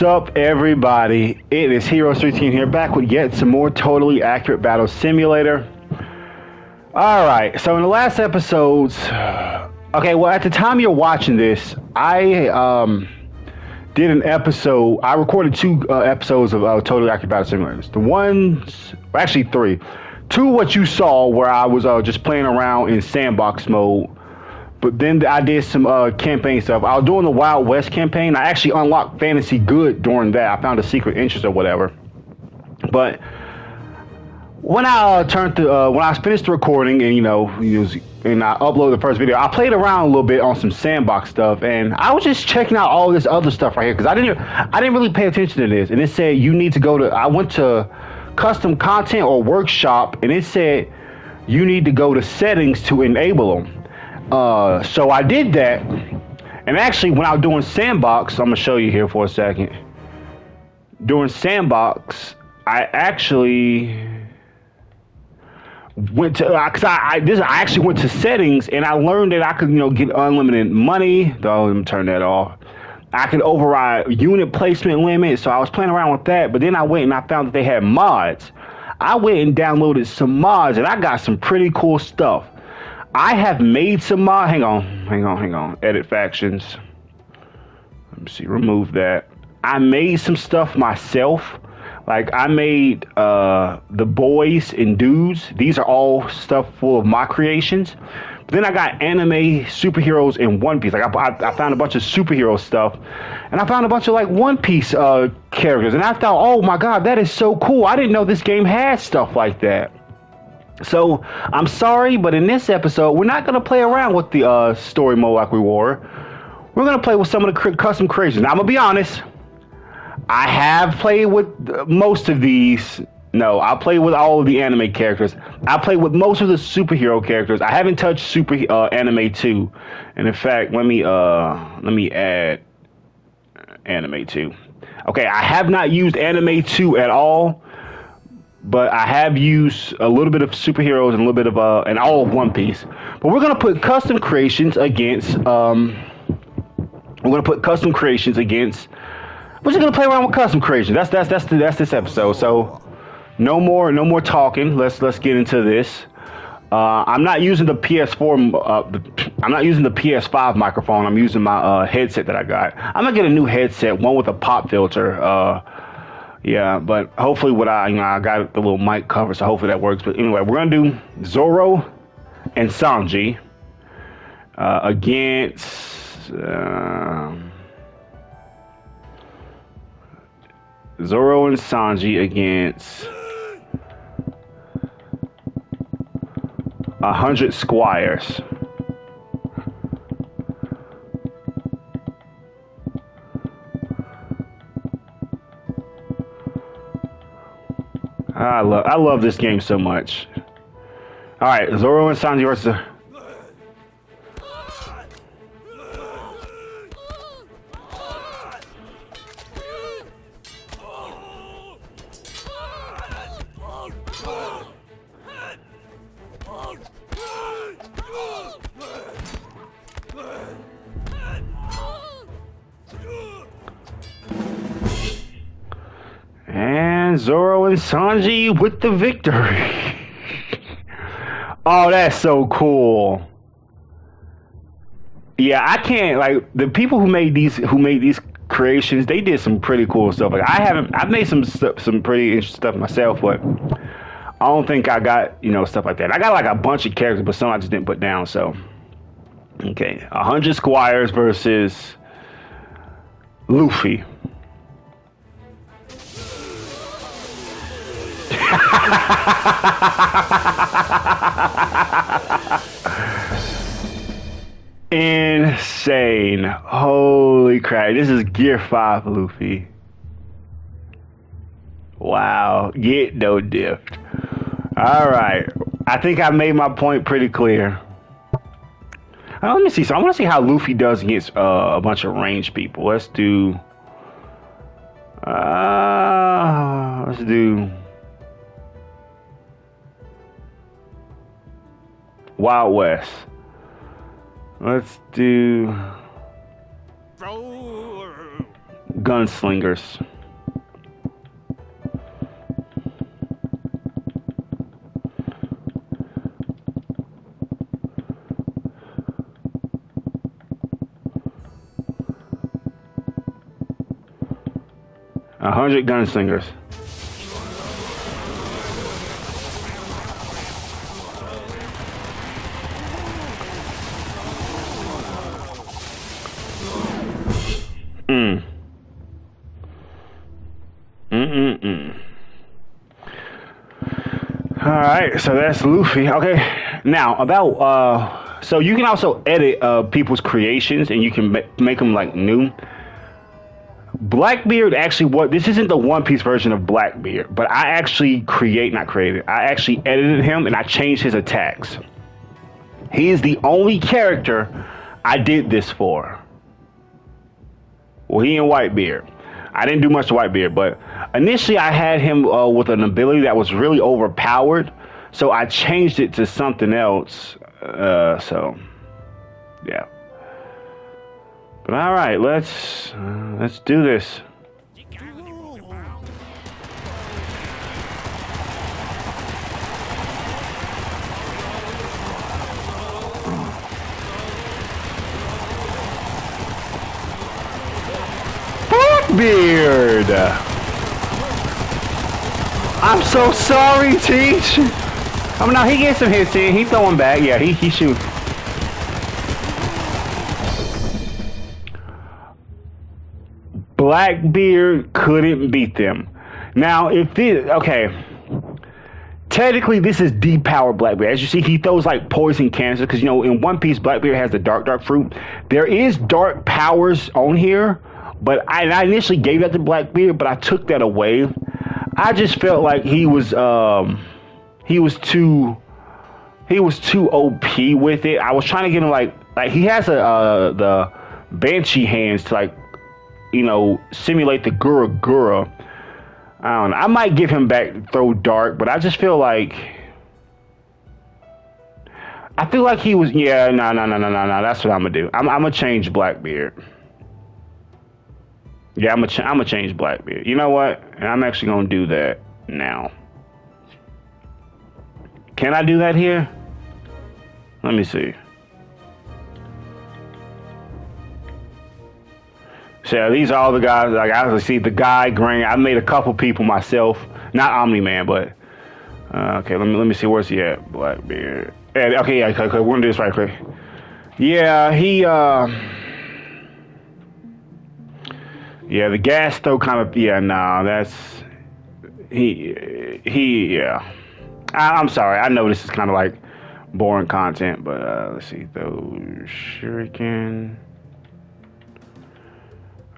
What's up, everybody? It is Heroes13 here, back with yet some more totally accurate battle simulator. Alright, so in the last episodes... Okay, well, at the time you're watching this, I did an episode... I recorded two episodes of totally accurate battle simulators. The ones... Actually, three. Two what you saw, where I was just playing around in sandbox mode. But then I did some campaign stuff. I was doing the Wild West campaign. I actually unlocked Fantasy Good during that. I found a secret interest or whatever. But when I when I finished the recording and and I uploaded the first video, I played around a little bit on some sandbox stuff, and I was just checking out all this other stuff right here because I didn't really pay attention to this. And it said you need to go to. I went to custom content or workshop, and it said you need to go to settings to enable them. So I did that, and actually when I was doing sandbox, I'm gonna show you here for a second. During sandbox, I actually went to I actually went to settings, and I learned that I could get unlimited money. Though, let me turn that off. I could override unit placement limits, so I was playing around with that. But then I went and I found that they had mods. I went and downloaded some mods, and I got some pretty cool stuff. I have made some mod. Hang on. Edit factions. Let me see. Remove that. I made some stuff myself. Like I made the boys and dudes. These are all stuff full of my creations. But then I got anime superheroes in One Piece. Like I found a bunch of superhero stuff, and I found a bunch of like One Piece characters. And I thought, oh my god, that is so cool. I didn't know this game had stuff like that. So, I'm sorry, but in this episode, we're not going to play around with the story mode like we were. We're going to play with some of the custom creations. Now, I'm going to be honest. I have played with most of these. No, I played with all of the anime characters. I played with most of the superhero characters. I haven't touched Anime 2. And in fact, let me add Anime 2. Okay, I have not used Anime 2 at all. But I have used a little bit of superheroes and a little bit of and all of One Piece. But we're gonna put custom creations against. We're gonna put custom creations against. We're just gonna play around with custom creations. That's this episode. So no more talking. Let's get into this. I'm not using the PS4. I'm not using the PS5 microphone. I'm using my headset that I got. I'm gonna get a new headset, one with a pop filter. Yeah, but hopefully I got the little mic cover, so hopefully that works. But anyway, we're going to do Zoro and Sanji against Zoro and Sanji against 100 squires. I love this game so much. All right, Zoro and Sanji versus. And Zoro and Sanji with the victory. Oh, that's so cool. Yeah, I can't like the people who made these creations. They did some pretty cool stuff. Like I've made some pretty interesting stuff myself, but I don't think I got stuff like that. I got like a bunch of characters, but some I just didn't put down. So okay, 100 squires versus Luffy. Insane. Holy crap. This is Gear 5 Luffy. Wow. Get no dipped. Alright. I think I made my point pretty clear. Let me see. So I want to see how Luffy does against a bunch of ranged people. Let's do Wild West. Let's do gunslingers. A 100 gunslingers. All right, so that's Luffy. Okay, now about so you can also edit people's creations, and you can make them like new. Blackbeard actually, what this isn't the One Piece version of Blackbeard, but I actually not created. I actually edited him and I changed his attacks. He is the only character I did this for. Well, he and Whitebeard. I didn't do much to Whitebeard, but initially I had him with an ability that was really overpowered, so I changed it to something else. So, yeah. But all right, let's do this. Beard. I'm so sorry, Teach. I mean, no, he gets some hits in. He throwing back. Yeah, he shoots. Blackbeard couldn't beat them. Now, if this, okay, technically this is depowered Blackbeard. As you see, he throws like poison cancer because, you know, in One Piece, Blackbeard has the dark fruit. There is dark powers on here. But I initially gave that to Blackbeard, but I took that away. I just felt like he was too OP with it. I was trying to get him like he has the Banshee hands to, like, you know, simulate the Gura. I don't know. I might give him back throw dark, but I just feel like he was. Yeah, no. That's what I'm gonna do. I'm gonna change Blackbeard. Yeah, I'm gonna change Blackbeard. You know what? And I'm actually gonna do that now. Can I do that here? Let me see. So these are all the guys. Like, I see the guy, Grain. I made a couple people myself. Not Omni-Man, but okay. Let me see, where's he at? Blackbeard. Okay, yeah. Okay, we're gonna do this right quick. Yeah, he. Yeah, the gas though kind of, yeah, no, that's, yeah. I'm sorry, I know this is kind of like boring content, but let's see, those shuriken.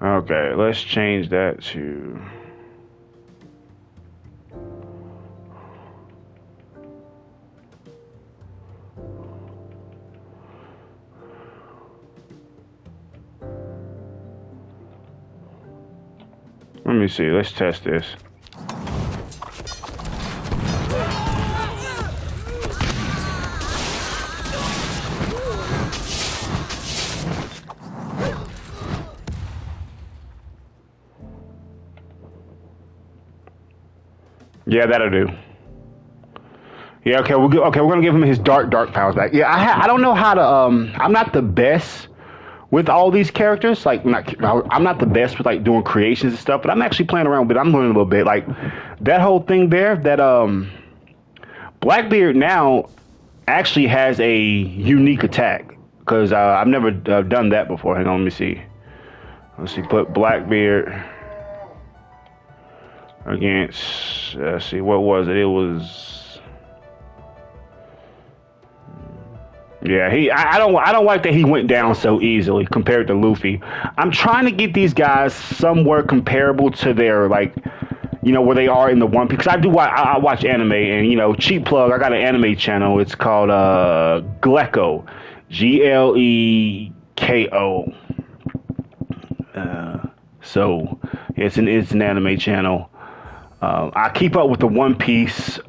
Okay, let's change that to, let me see, let's test this. Yeah, that'll do. Yeah, okay, we're gonna give him his dark powers back. Yeah, I don't know how to, I'm not the best with all these characters. Like, I'm not the best with like doing creations and stuff, but I'm actually playing around with it. I'm learning a little bit. Like, that whole thing there, that Blackbeard now actually has a unique attack, because I've never done that before. Hang on, let me see. Let's see, put Blackbeard against, let's see, what was it? It was, yeah, I don't like that he went down so easily compared to Luffy. I'm trying to get these guys somewhere comparable to their, like, you know, where they are in the One Piece. Because I watch anime, and, you know, cheap plug, I got an anime channel. It's called Gleko, Gleko. So it's an anime channel. I keep up with the One Piece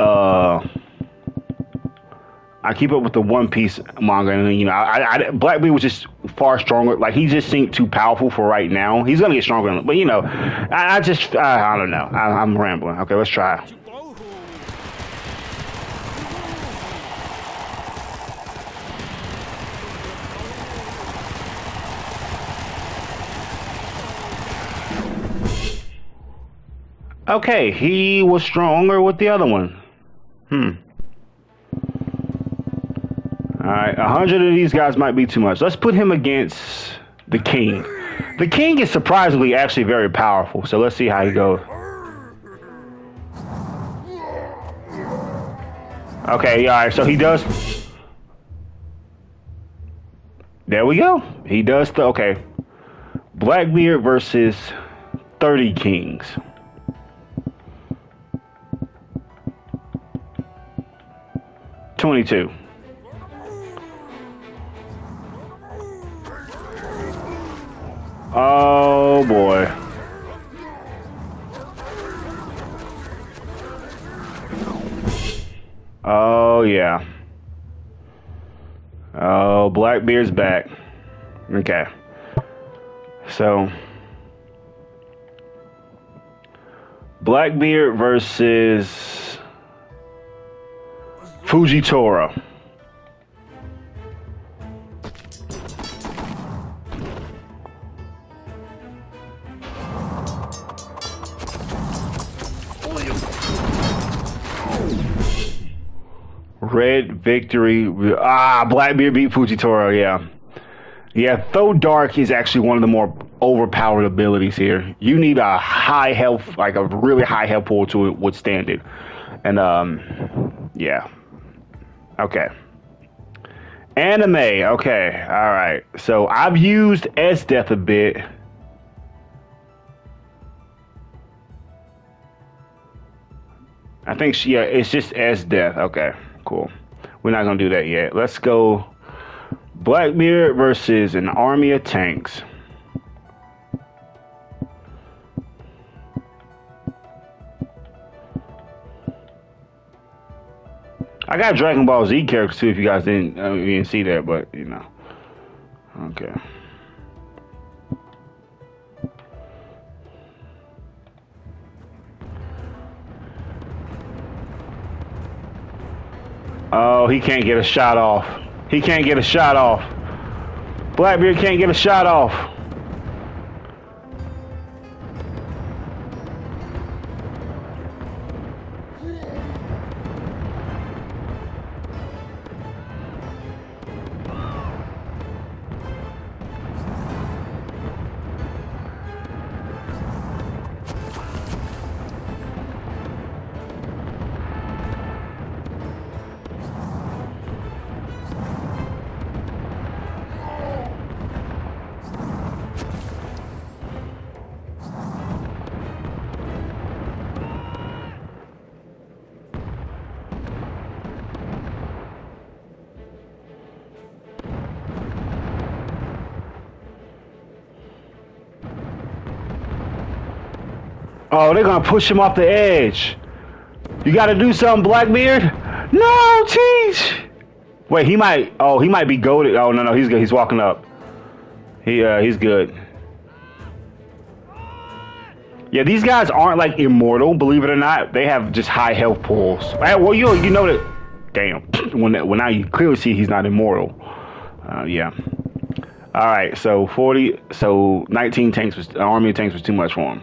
I keep up with the One Piece manga, and you know, Blackbeard was just far stronger. Like he just seemed too powerful for right now. He's gonna get stronger, but you know, I don't know. I'm rambling. Okay, let's try. Okay, he was stronger with the other one. All right, 100 of these guys might be too much. Let's put him against the king. The king is surprisingly actually very powerful, so let's see how he goes. Okay, all right, so he does. There we go. He does the okay. Blackbeard versus 30 kings. $22. Oh boy. Oh yeah. Oh, Blackbeard's back. Okay. So Blackbeard versus Fujitoro. Red victory. Blackbeard beat Fujitoro, yeah. Yeah, Throw Dark is actually one of the more overpowered abilities here. You need a high health, like a really high health pool to withstand it. And, yeah. Okay. Anime, okay, alright. So, I've used S-Death a bit. I think, yeah, it's just S-Death, okay. Cool. We're not gonna do that yet. Let's go Blackbeard versus an army of tanks. I got Dragon Ball Z characters too. If you guys didn't see that, but you know, okay. Oh, he can't get a shot off. He can't get a shot off. Blackbeard can't get a shot off. Oh, they're gonna push him off the edge. You gotta do something, Blackbeard. No, Teach. Wait, he might. Oh, he might be goated. Oh no, he's good. He's walking up. He's good. Yeah, these guys aren't like immortal, believe it or not. They have just high health pools. Well, you know that. Damn. When now you clearly see he's not immortal. Yeah. All right. So 40. So 19 tanks was army of tanks was too much for him.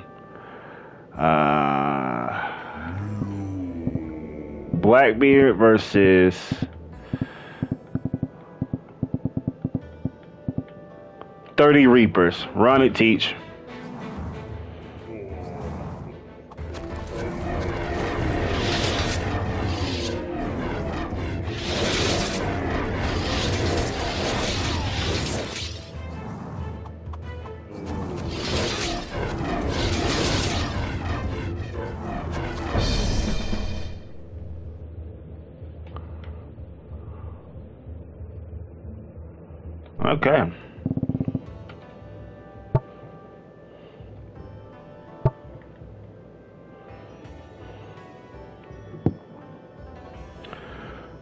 Blackbeard versus $30 Reapers. Run it, Teach. Okay.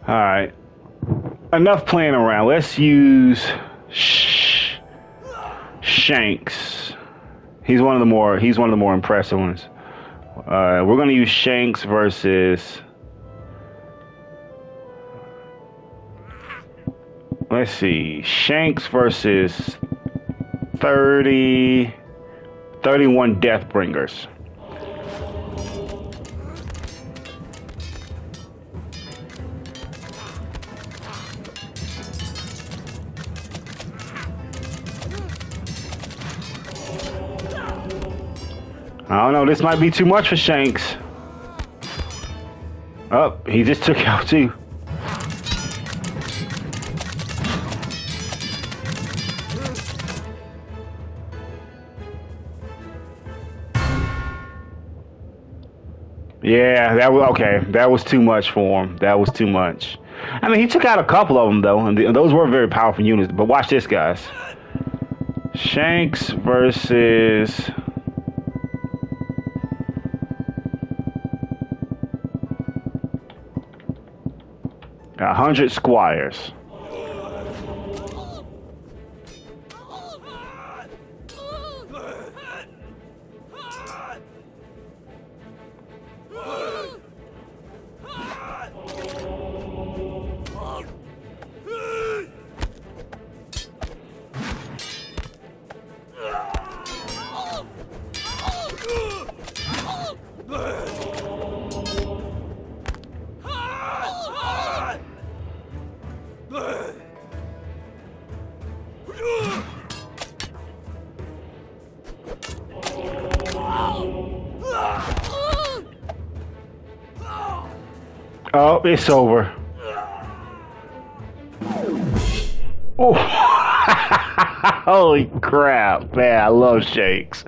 All right. enough playing around. Let's use Shanks. He's one of the more impressive ones. We're gonna use Shanks versus. Let's see, Shanks versus 31 Deathbringers. I don't know, this might be too much for Shanks. Oh, he just took out two. Yeah, that was okay. That was too much for him. That was too much. I mean, he took out a couple of them though, and those were very powerful units. But watch this, guys. Shanks versus 100 squires. Oh, it's over. Oh, holy crap, man! I love Shanks.